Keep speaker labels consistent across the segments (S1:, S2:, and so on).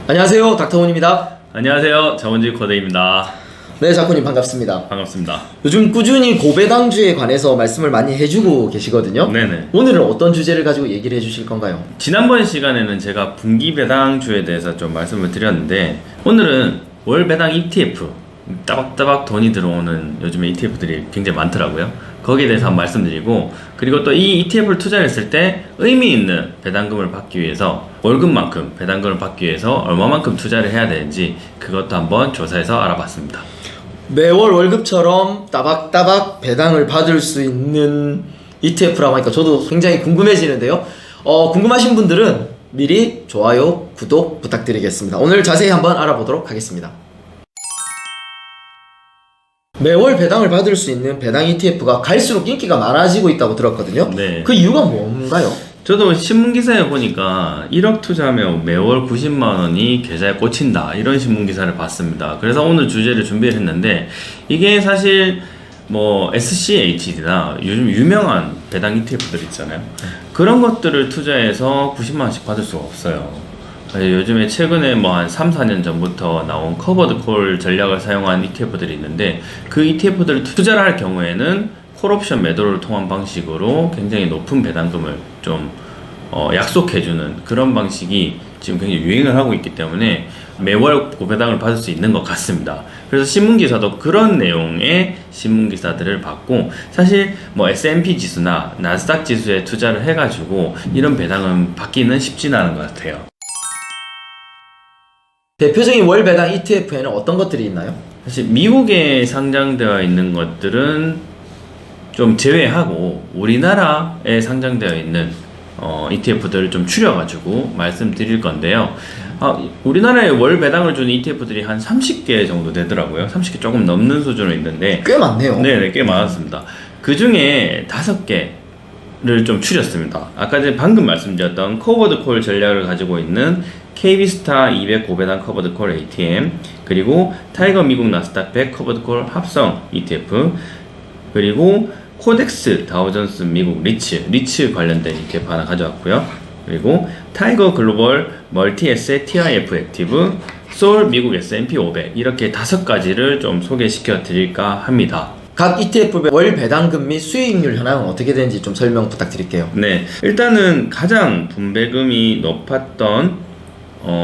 S1: 안녕하세요, 닥터훈입니다.
S2: 안녕하세요. 자본주의 코데입니다.
S1: 네, 작가님 반갑습니다.
S2: 반갑습니다.
S1: 요즘 꾸준히 고배당주에 관해서 말씀을 많이 해주고 계시거든요.
S2: 네네.
S1: 오늘은 어떤 주제를 가지고 얘기를 해주실 건가요?
S2: 지난번 시간에는 제가 분기 배당주에 대해서 좀 말씀을 드렸는데, 오늘은 월 배당 ETF, 따박따박 돈이 들어오는 요즘에 ETF들이 굉장히 많더라고요. 거기에 대해서 한번 말씀드리고, 그리고 또 이 ETF를 투자했을 때 의미 있는 배당금을 받기 위해서 월급만큼 배당금을 받기 위해서 얼마만큼 투자를 해야 되는지 그것도 한번 조사해서 알아봤습니다.
S1: 매월 월급처럼 따박따박 배당을 받을 수 있는 ETF라고 하니까 저도 굉장히 궁금해지는데요. 궁금하신 분들은 미리 좋아요, 구독 부탁드리겠습니다. 오늘 자세히 한번 알아보도록 하겠습니다. 매월 배당을 받을 수 있는 배당 ETF가 갈수록 인기가 많아지고 있다고 들었거든요.
S2: 네.
S1: 그 이유가 뭔가요?
S2: 저도 신문기사에 보니까 1억 투자하면 매월 90만 원이 계좌에 꽂힌다, 이런 신문기사를 봤습니다. 그래서 오늘 주제를 준비를 했는데, 이게 사실 뭐 SCHD나 요즘 유명한 배당 ETF들 있잖아요. 그런 것들을 투자해서 90만 원씩 받을 수가 없어요. 요즘에 최근에 뭐 한 3, 4년 전부터 나온 커버드 콜 전략을 사용한 ETF들이 있는데, 그 ETF들을 투자를 할 경우에는 콜옵션 매도를 통한 방식으로 굉장히 높은 배당금을 좀 약속해주는 그런 방식이 지금 굉장히 유행을 하고 있기 때문에 매월 고배당을 받을 수 있는 것 같습니다. 그래서 신문기사도 그런 내용의 신문기사들을 받고, 사실 뭐 S&P 지수나 나스닥 지수에 투자를 해가지고 이런 배당은 받기는 쉽지는 않은 것 같아요.
S1: 대표적인 월 배당 ETF에는 어떤 것들이 있나요?
S2: 사실 미국에 상장되어 있는 것들은 좀 제외하고 우리나라에 상장되어 있는 ETF들을 좀 추려가지고 말씀드릴 건데요. 우리나라에 월 배당을 주는 ETF들이 한 30개 정도 되더라고요. 30개 조금 넘는 수준으로 있는데,
S1: 꽤 많네요.
S2: 네네, 꽤 많았습니다. 그 중에 5개를 좀 추렸습니다. 아까 전에 방금 말씀드렸던 커버드 콜 전략을 가지고 있는 KB스타 200 고배당 커버드 콜 ATM, 그리고 타이거 미국 나스닥 100 커버드 콜 합성 ETF, 그리고 코덱스 다우존스 미국 리츠 관련된 ETF 하나 가져왔고요. 그리고 타이거 글로벌 멀티 에셋 TIF 액티브, 솔 미국 S&P 500, 이렇게 5가지를 좀 소개시켜 드릴까 합니다.
S1: 각 ETF의 월 배당금 및 수익률 현황은 어떻게 되는지 좀 설명 부탁드릴게요.
S2: 네, 일단은 가장 분배금이 높았던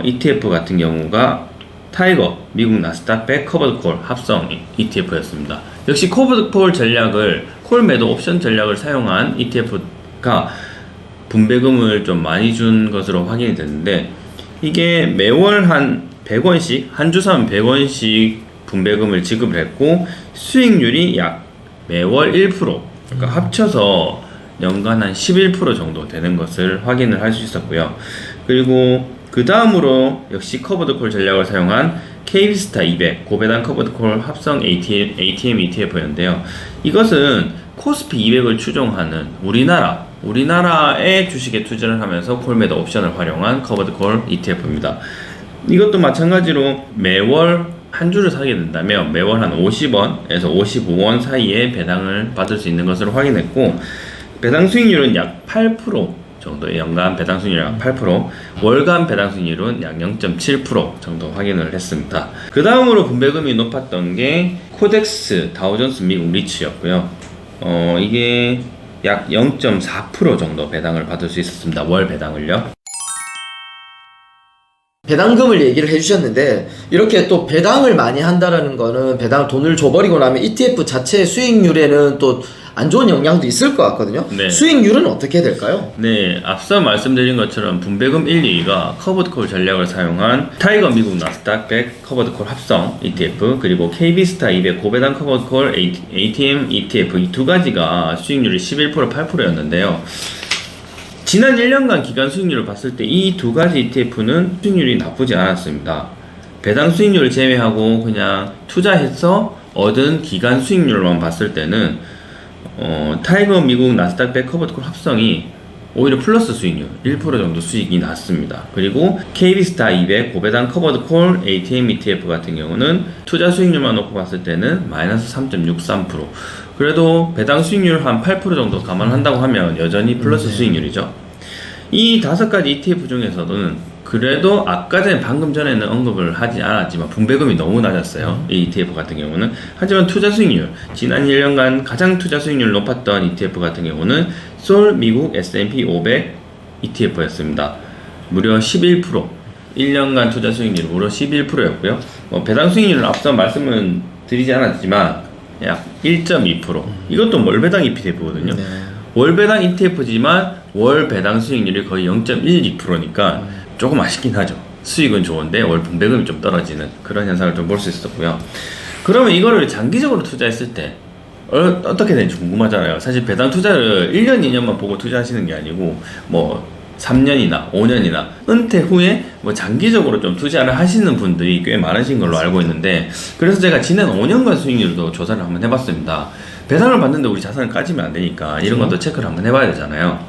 S2: ETF 같은 경우가 타이거 미국 나스닥 100 커버드 콜 합성 ETF였습니다. 역시 커버드 콜 전략을, 콜 매도 옵션 전략을 사용한 ETF가 분배금을 좀 많이 준 것으로 확인이 됐는데, 이게 매월 한 100원씩, 한 주 사면 100원씩 분배금을 지급을 했고, 수익률이 약 매월 1%, 그러니까 합쳐서 연간 한 11% 정도 되는 것을 확인을 할 수 있었고요. 그리고 그 다음으로 역시 커버드 콜 전략을 사용한 KB스타 200 고배당 커버드 콜 합성 ATM ETF였는데요. 이것은 코스피 200을 추종하는 우리나라의 주식에 투자를 하면서 콜 매도 옵션을 활용한 커버드 콜 ETF입니다. 이것도 마찬가지로 매월 한 주를 사게 된다면 매월 한 50원에서 55원 사이에 배당을 받을 수 있는 것으로 확인했고, 배당 수익률은 약 8% 정도, 연간 배당 수익률 약 8%, 월간 배당 수익률은 약 0.7% 정도 확인을 했습니다. 그 다음으로 분배금이 높았던 게 코덱스 다우존스 미국 리츠였고요. 이게 약 0.4% 정도 배당을 받을 수 있었습니다. 월 배당을요.
S1: 배당금을 얘기를 해주셨는데, 이렇게 또 배당을 많이 한다라는 거는 배당을 돈을 줘버리고 나면 ETF 자체의 수익률에는 또 안 좋은 영향도 있을 것 같거든요.
S2: 네.
S1: 수익률은 어떻게 될까요?
S2: 네, 앞서 말씀드린 것처럼 분배금 1, 2위가 커버드 콜 전략을 사용한 타이거 미국 나스닥 100 커버드 콜 합성 ETF, 그리고 KB스타 200 고배당 커버드 콜 ATM ETF, 이 두 가지가 수익률이 11%, 8%였는데요. 지난 1년간 기간 수익률을 봤을 때 이 두 가지 ETF는 수익률이 나쁘지 않았습니다. 배당 수익률을 제외하고 그냥 투자해서 얻은 기간 수익률만 봤을 때는 타이거 미국 나스닥 100 커버드 콜 합성이 오히려 플러스 수익률 1% 정도 수익이 났습니다. 그리고 KB스타 200 고배당 커버드 콜 ATM ETF 같은 경우는 투자 수익률만 놓고 봤을 때는 마이너스 3.63%. 그래도 배당 수익률 한 8% 정도 감안한다고 하면 여전히 플러스 수익률이죠. 이 5가지 ETF 중에서는 그래도 아까 전에 방금 전에는 언급을 하지 않았지만 분배금이 너무 낮았어요. 이 ETF 같은 경우는. 하지만 투자 수익률, 지난 1년간 가장 투자 수익률 높았던 ETF 같은 경우는 솔 미국 S&P 500 ETF였습니다. 무려 11%. 1년간 투자 수익률이 무려 11%였고요. 배당 수익률은 앞서 말씀은 드리지 않았지만 약 1.2%. 이것도 월 배당 ETF거든요.
S1: 네.
S2: 월 배당 ETF지만 월 배당 수익률이 거의 0.12%니까 조금 아쉽긴 하죠. 수익은 좋은데 월 분배금이 좀 떨어지는 그런 현상을 좀 볼 수 있었고요. 그러면 이거를 장기적으로 투자했을 때 어떻게 되는지 궁금하잖아요. 사실 배당 투자를 1년, 2년만 보고 투자하시는 게 아니고 뭐 3년이나 5년이나 은퇴 후에 뭐 장기적으로 좀 투자를 하시는 분들이 꽤 많으신 걸로 알고 있는데, 그래서 제가 지난 5년간 수익률도 조사를 한번 해봤습니다. 배당을 받는데 우리 자산을 까지면 안 되니까 이런 것도 체크를 한번 해봐야 되잖아요.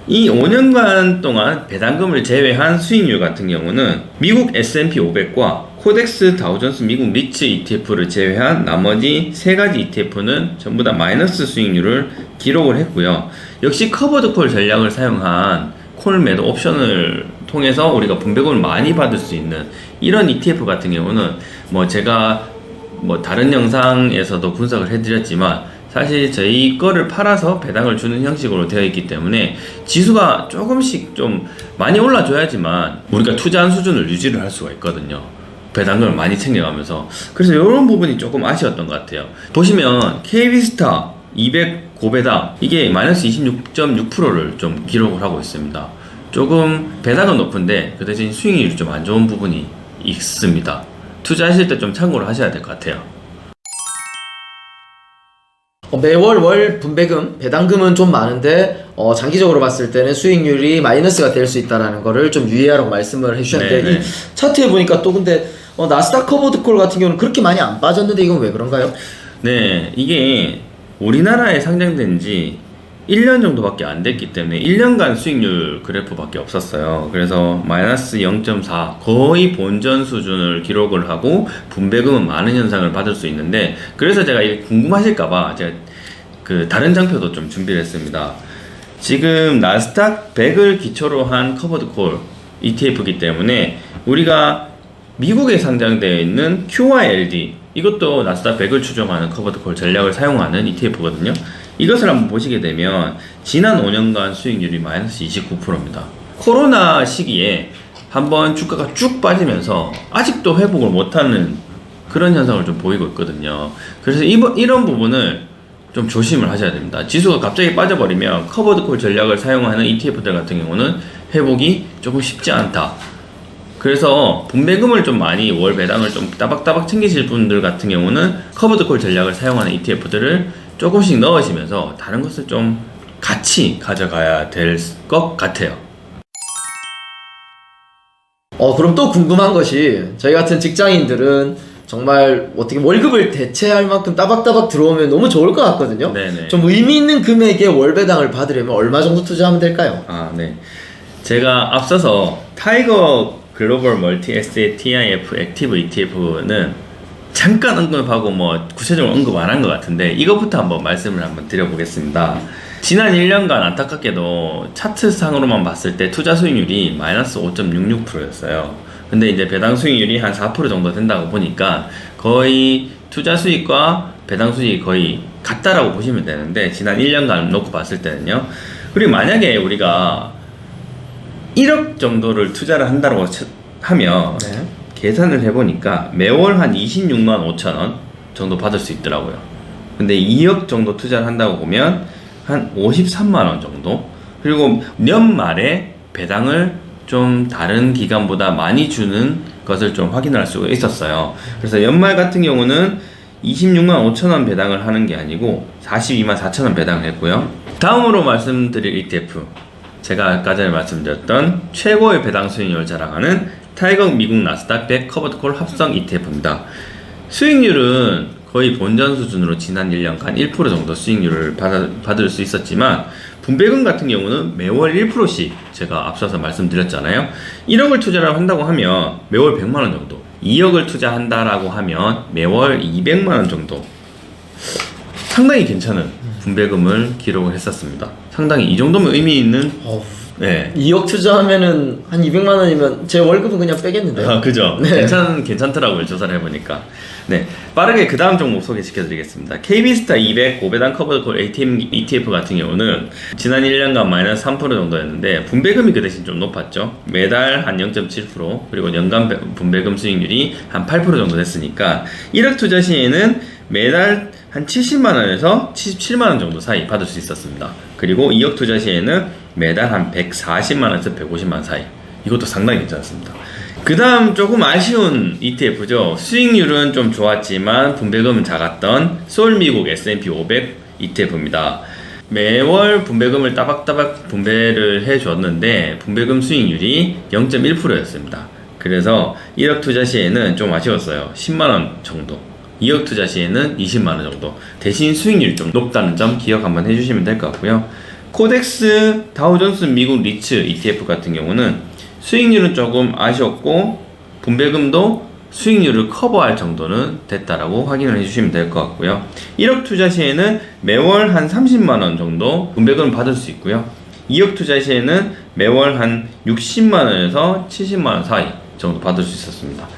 S2: 이 5년간 동안 배당금을 제외한 수익률 같은 경우는 미국 S&P 500과 코덱스 다우존스 미국 리츠 ETF를 제외한 나머지 3가지 ETF는 전부 다 마이너스 수익률을 기록을 했고요. 역시 커버드 콜 전략을 사용한 콜 매도 옵션을 통해서 우리가 분배금을 많이 받을 수 있는 이런 ETF 같은 경우는 뭐 제가 뭐 다른 영상에서도 분석을 해드렸지만 사실 저희 거를 팔아서 배당을 주는 형식으로 되어 있기 때문에 지수가 조금씩 좀 많이 올라줘야지만 우리가 투자한 수준을 유지를 할 수가 있거든요. 배당금을 많이 챙겨가면서. 그래서 이런 부분이 조금 아쉬웠던 것 같아요. 보시면 KB스타 200 고배당 이게 마이너스 26.6%를 좀 기록을 하고 있습니다. 조금 배당은 높은데 그 대신 수익률이 좀 안 좋은 부분이 있습니다. 투자하실 때 좀 참고를 하셔야 될 것 같아요.
S1: 매월 월 분배금, 배당금은 좀 많은데 장기적으로 봤을 때는 수익률이 마이너스가 될 수 있다는 거를 좀 유의하라고 말씀을 해주셨는데,
S2: 네네.
S1: 이 차트에 보니까 또 근데 나스닥 커버드 콜 같은 경우는 그렇게 많이 안 빠졌는데 이건 왜 그런가요?
S2: 네, 이게 우리나라에 상장된 지 1년 정도밖에 안 됐기 때문에 1년간 수익률 그래프밖에 없었어요. 그래서 마이너스 0.4 거의 본전 수준을 기록을 하고 분배금은 많은 현상을 받을 수 있는데, 그래서 제가 이게 궁금하실까봐 제가 그 다른 장표도 좀 준비를 했습니다. 지금 나스닥 100을 기초로 한 커버드 콜 ETF이기 때문에 우리가 미국에 상장되어 있는 QYLD, 이것도 나스닥 100을 추종하는 커버드 콜 전략을 사용하는 ETF거든요. 이것을 한번 보시게 되면 지난 5년간 수익률이 마이너스 29%입니다. 코로나 시기에 한번 주가가 쭉 빠지면서 아직도 회복을 못하는 그런 현상을 좀 보이고 있거든요. 그래서 이런 부분을 좀 조심을 하셔야 됩니다. 지수가 갑자기 빠져버리면 커버드 콜 전략을 사용하는 ETF들 같은 경우는 회복이 조금 쉽지 않다. 그래서 분배금을 좀 많이 월 배당을 좀 따박따박 챙기실 분들 같은 경우는 커버드 콜 전략을 사용하는 ETF들을 조금씩 넣으시면서 다른 것을 좀 같이 가져가야 될 것 같아요.
S1: 그럼 또 궁금한 것이, 저희 같은 직장인들은 정말 어떻게 월급을 대체할 만큼 따박따박 들어오면 너무 좋을 것 같거든요.
S2: 네네.
S1: 좀 의미 있는 금액의 월배당을 받으려면 얼마 정도 투자하면 될까요?
S2: 아, 네. 제가 앞서서 타이거 글로벌 멀티 에셋 TIF 액티브 ETF는 잠깐 언급하고 뭐 구체적으로 언급 안 한 것 같은데 이것부터 한번 말씀을 한번 드려보겠습니다. 지난 1년간 안타깝게도 차트상으로만 봤을 때 투자 수익률이 마이너스 5.66%였어요. 근데 이제 배당 수익률이 한 4% 정도 된다고 보니까 거의 투자 수익과 배당 수익이 거의 같다라고 보시면 되는데, 지난 1년간 놓고 봤을 때는요. 그리고 만약에 우리가 1억 정도를 투자를 한다고 하면
S1: 네.
S2: 계산을 해보니까 매월 한 26만 5천 원 정도 받을 수 있더라고요. 근데 2억 정도 투자를 한다고 보면 한 53만 원 정도, 그리고 연말에 배당을 좀 다른 기간보다 많이 주는 것을 좀 확인할 수가 있었어요. 그래서 연말 같은 경우는 26만 5천 원 배당을 하는 게 아니고 42만 4천 원 배당을 했고요. 다음으로 말씀드릴 ETF, 제가 아까 전에 말씀드렸던 최고의 배당 수익률을 자랑하는 타이거 미국 나스닥 100 커버드 콜 합성 ETF입니다. 수익률은 거의 본전 수준으로 지난 1년간 1% 정도 수익률을 받을 수 있었지만, 분배금 같은 경우는 매월 1%씩 제가 앞서서 말씀드렸잖아요. 1억을 투자를 한다고 하면 매월 100만원 정도, 2억을 투자한다라고 하면 매월 200만원 정도, 상당히 괜찮은 분배금을 기록을 했었습니다. 상당히 이 정도면 의미 있는 네.
S1: 2억 투자하면은 한 200만 원이면 제 월급은 그냥 빼겠는데요.
S2: 아, 그죠?
S1: 네.
S2: 괜찮더라고요. 조사를 해보니까. 네. 빠르게 그 다음 종목 소개시켜드리겠습니다. KB스타 200 고배당 커버드콜 ATM ETF 같은 경우는 지난 1년간 마이너스 3% 정도였는데 분배금이 그 대신 좀 높았죠. 매달 한 0.7% 그리고 연간 분배금 수익률이 한 8% 정도 됐으니까 1억 투자 시에는 매달 한 70만원에서 77만원 정도 사이 받을 수 있었습니다. 그리고 2억 투자 시에는 매달 한 140만원에서 150만원 사이. 이것도 상당히 괜찮습니다. 그 다음 조금 아쉬운 ETF죠. 수익률은 좀 좋았지만 분배금은 작았던 서울미국 S&P 500 ETF입니다. 매월 분배금을 따박따박 분배를 해줬는데 분배금 수익률이 0.1%였습니다. 그래서 1억 투자 시에는 좀 아쉬웠어요. 10만원 정도. 2억 투자 시에는 20만원 정도. 대신 수익률이 좀 높다는 점 기억 한번 해주시면 될 것 같고요. 코덱스 다우존스 미국 리츠 ETF 같은 경우는 수익률은 조금 아쉬웠고 분배금도 수익률을 커버할 정도는 됐다라고 확인을 해주시면 될 것 같고요. 1억 투자 시에는 매월 한 30만원 정도 분배금을 받을 수 있고요. 2억 투자 시에는 매월 한 60만원에서 70만원 사이 정도 받을 수 있었습니다.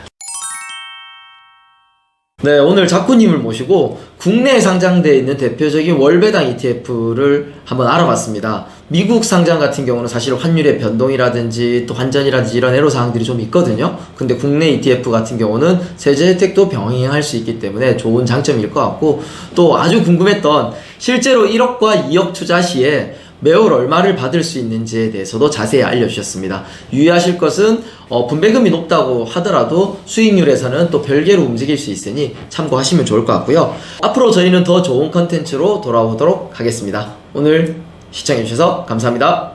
S1: 네, 오늘 작구님을 모시고 국내에 상장되어 있는 대표적인 월배당 ETF를 한번 알아봤습니다. 미국 상장 같은 경우는 사실 환율의 변동이라든지 또 환전이라든지 이런 애로사항들이 좀 있거든요. 근데 국내 ETF 같은 경우는 세제 혜택도 병행할 수 있기 때문에 좋은 장점일 것 같고, 또 아주 궁금했던 실제로 1억과 2억 투자 시에 매월 얼마를 받을 수 있는지에 대해서도 자세히 알려주셨습니다. 유의하실 것은 분배금이 높다고 하더라도 수익률에서는 또 별개로 움직일 수 있으니 참고하시면 좋을 것 같고요. 앞으로 저희는 더 좋은 컨텐츠로 돌아오도록 하겠습니다. 오늘 시청해주셔서 감사합니다.